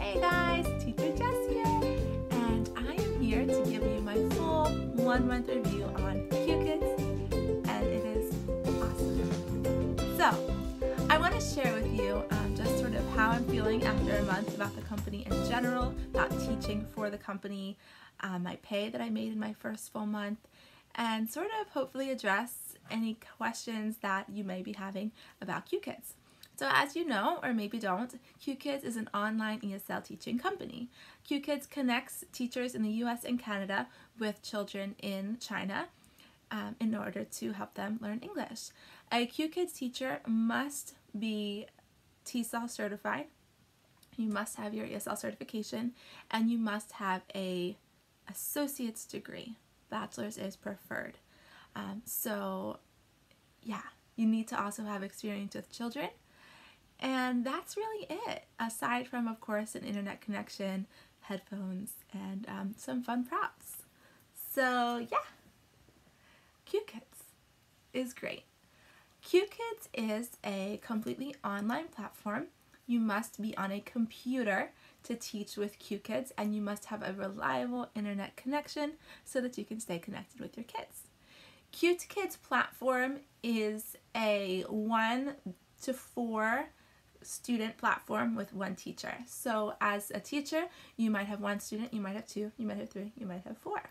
Hey guys, Teacher Jess here, and I am here to give you my full 1-month review on Qkids, and it is awesome. So, I want to share with you just sort of how I'm feeling after a month about the company in general, about teaching for the company, my pay that I made in my first full month, and sort of hopefully address any questions that you may be having about Qkids. So as you know, or maybe don't, Qkids is an online ESL teaching company. Qkids connects teachers in the US and Canada with children in China in order to help them learn English. A Qkids teacher must be TESOL certified, you must have your ESL certification, and you must have a associate's degree. Bachelor's is preferred. So yeah, you need to also have experience with children. And that's really it, aside from, of course, an internet connection, headphones, and some fun props. So yeah, Qkids is great. Qkids is a completely online platform. You must be on a computer to teach with Qkids, and you must have a reliable internet connection so that you can stay connected with your kids. Qkids platform is a 1 to 4 student platform with 1 teacher. So as a teacher, you might have 1 student, you might have 2, you might have 3, you might have 4.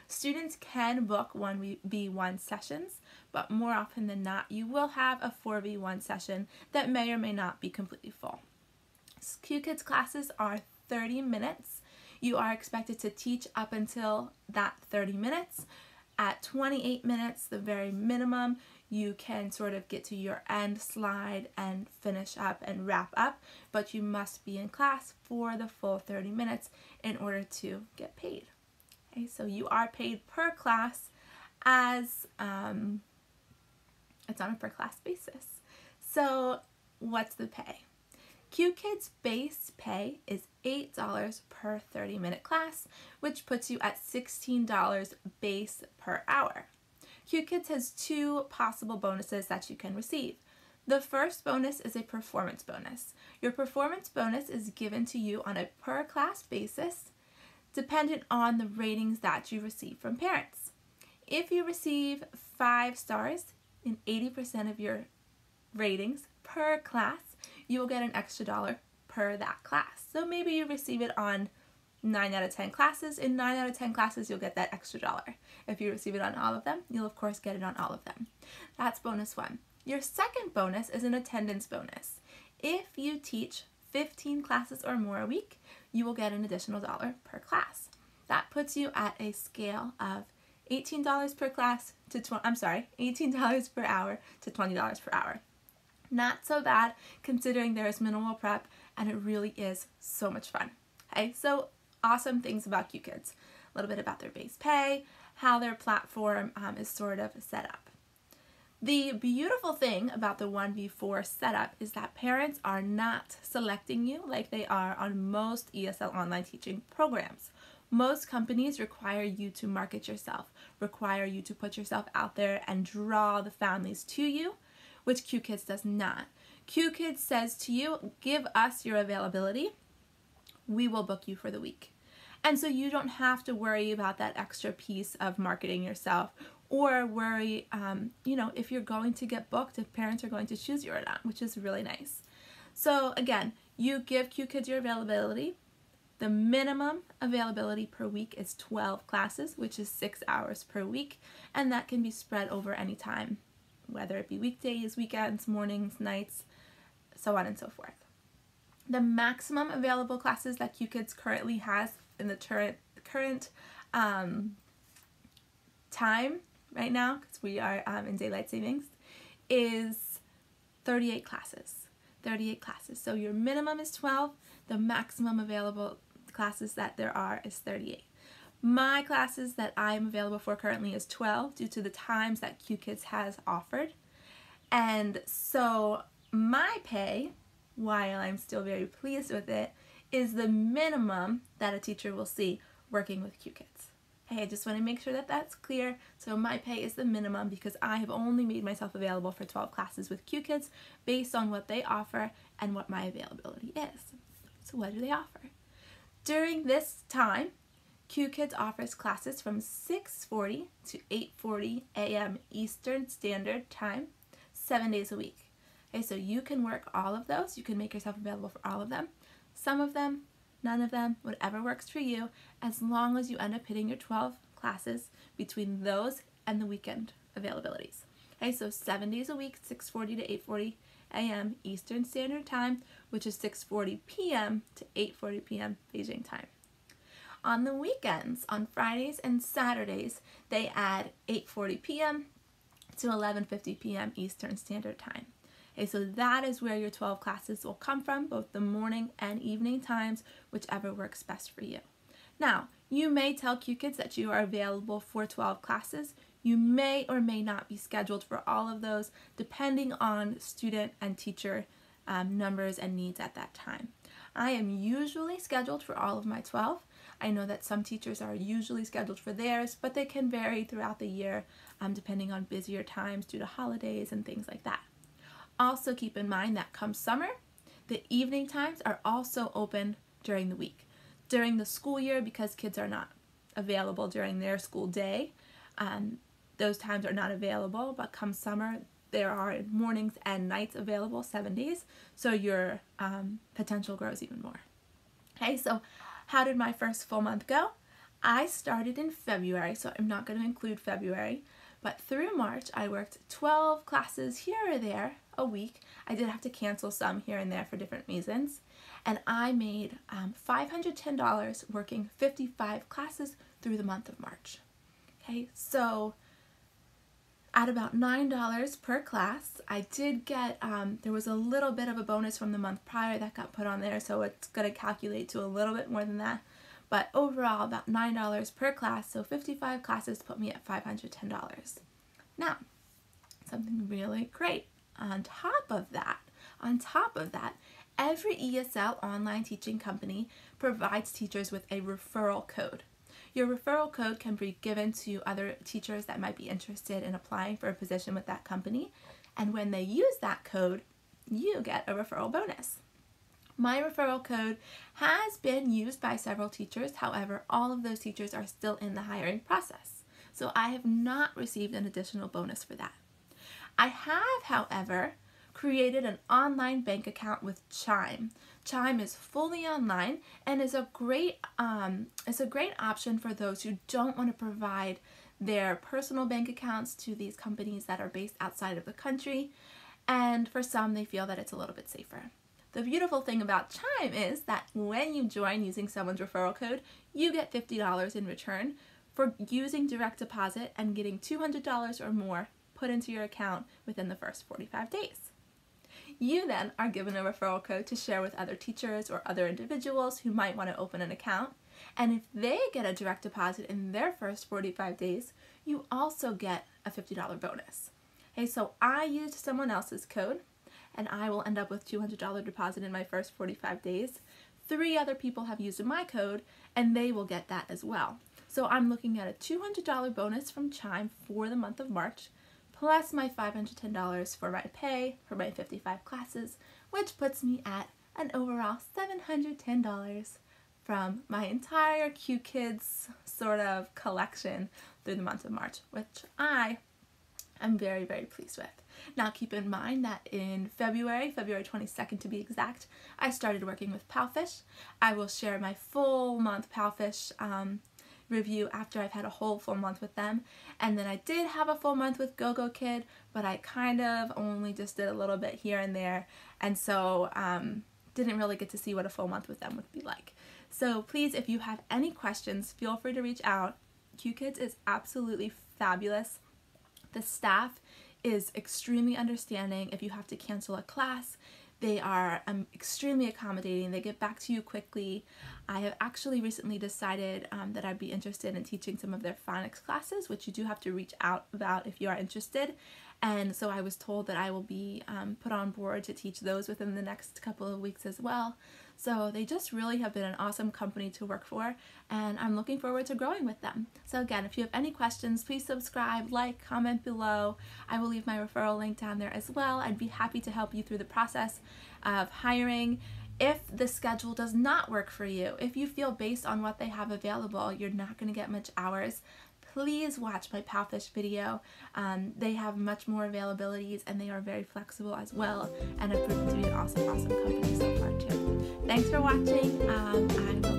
Students can book 1v1 sessions, but more often than not, you will have a 4v1 session that may or may not be completely full. Qkids classes are 30 minutes. You are expected to teach up until that 30 minutes. At 28 minutes, the very minimum, you can sort of get to your end slide and finish up and wrap up, but you must be in class for the full 30 minutes in order to get paid. Okay, so you are paid per class as, it's on a per class basis. So what's the pay? Qkids base pay is $8 per 30-minute class, which puts you at $16 base per hour. Qkids has 2 possible bonuses that you can receive. The first bonus is a performance bonus. Your performance bonus is given to you on a per class basis, dependent on the ratings that you receive from parents. If you receive 5 stars in 80% of your ratings per class, you will get an extra $1 per that class. So maybe you receive it on 9 out of 10 classes. In 9 out of 10 classes, you'll get that extra $1. If you receive it on all of them, you'll of course get it on all of them. That's bonus 1. Your second bonus is an attendance bonus. If you teach 15 classes or more a week, you will get an additional $1 per class. That puts you at a scale of $18 per class to $18 per hour to $20 per hour. Not so bad considering there is minimal prep, and it really is so much fun. Okay, so awesome things about Qkids. A little bit about their base pay, how their platform is sort of set up. The beautiful thing about the 1v4 setup is that parents are not selecting you like they are on most ESL online teaching programs. Most companies require you to market yourself, require you to put yourself out there and draw the families to you, which Qkids does not. Qkids says to you, give us your availability, we will book you for the week. And so you don't have to worry about that extra piece of marketing yourself, or worry, if you're going to get booked, if parents are going to choose you or not, which is really nice. So again, you give Qkids your availability. The minimum availability per week is 12 classes, which is 6 hours per week, and that can be spread over any time, whether it be weekdays, weekends, mornings, nights, so on and so forth. The maximum available classes that Qkids currently has in the current time right now, because we are in daylight savings, is 38 classes. 38 classes. So your minimum is 12. The maximum available classes that there are is 38. My classes that I'm available for currently is 12 due to the times that Qkids has offered. And so my pay, while I'm still very pleased with it, is the minimum that a teacher will see working with Qkids. Hey, I just want to make sure that that's clear. So my pay is the minimum because I have only made myself available for 12 classes with Qkids based on what they offer and what my availability is. So what do they offer? During this time, Qkids offers classes from 6:40 to 8:40 a.m. Eastern Standard Time, 7 days a week. Okay, so you can work all of those. You can make yourself available for all of them. Some of them, none of them, whatever works for you, as long as you end up hitting your 12 classes between those and the weekend availabilities. Okay, so 7 days a week, 6:40 to 8:40 a.m. Eastern Standard Time, which is 6:40 p.m. to 8:40 p.m. Beijing time. On the weekends, on Fridays and Saturdays, they add 8:40 p.m. to 11:50 p.m. Eastern Standard Time. Okay, so that is where your 12 classes will come from, both the morning and evening times, whichever works best for you. Now, you may tell Qkids that you are available for 12 classes. You may or may not be scheduled for all of those, depending on student and teacher numbers and needs at that time. I am usually scheduled for all of my 12. I know that some teachers are usually scheduled for theirs, but they can vary throughout the year depending on busier times due to holidays and things like that. Also keep in mind that come summer, the evening times are also open during the week. During the school year, because kids are not available during their school day, those times are not available, but come summer, there are mornings and nights available 7 days, so your potential grows even more. Okay, so how did my first full month go? I started in February, so I'm not going to include February, but through March I worked 12 classes here or there a week. I did have to cancel some here and there for different reasons, and I made $510 working 55 classes through the month of March. Okay, so at about $9 per class, I did get, there was a little bit of a bonus from the month prior that got put on there, so it's going to calculate to a little bit more than that. But overall, about $9 per class, so 55 classes put me at $510. Now, something really great. On top of that, every ESL online teaching company provides teachers with a referral code. Your referral code can be given to other teachers that might be interested in applying for a position with that company, and when they use that code, you get a referral bonus. My referral code has been used by several teachers, however, all of those teachers are still in the hiring process, so I have not received an additional bonus for that. I have, however, created an online bank account with Chime. Chime is fully online and is a great option for those who don't want to provide their personal bank accounts to these companies that are based outside of the country, and for some they feel that it's a little bit safer. The beautiful thing about Chime is that when you join using someone's referral code, you get $50 in return for using direct deposit and getting $200 or more put into your account within the first 45 days. You then are given a referral code to share with other teachers or other individuals who might want to open an account, and if they get a direct deposit in their first 45 days, you also get a $50 bonus. Okay, so I used someone else's code, and I will end up with $200 deposit in my first 45 days. 3 other people have used my code, and they will get that as well. So I'm looking at a $200 bonus from Chime for the month of March, plus my $510 for my pay for my 55 classes, which puts me at an overall $710 from my entire Qkids sort of collection through the month of March, which I am very, very pleased with. Now keep in mind that in February 22nd to be exact, I started working with Palfish. I will share my full month Palfish review after I've had a whole full month with them, and then I did have a full month with Qkids, but I kind of only just did a little bit here and there, and so didn't really get to see what a full month with them would be like. So please, if you have any questions, feel free to reach out. Qkids is absolutely fabulous. The staff is extremely understanding. If you have to cancel a class, they are extremely accommodating. They get back to you quickly. I have actually recently decided that I'd be interested in teaching some of their phonics classes, which you do have to reach out about if you are interested. And so I was told that I will be put on board to teach those within the next couple of weeks as well. So they just really have been an awesome company to work for, and I'm looking forward to growing with them. So again, if you have any questions, please subscribe, like, comment below. I will leave my referral link down there as well. I'd be happy to help you through the process of hiring. If the schedule does not work for you, if you feel based on what they have available, you're not going to get much hours, please watch my Powfish video. They have much more availabilities and they are very flexible as well, and have proven to be an awesome company so far too. Thanks for watching. I will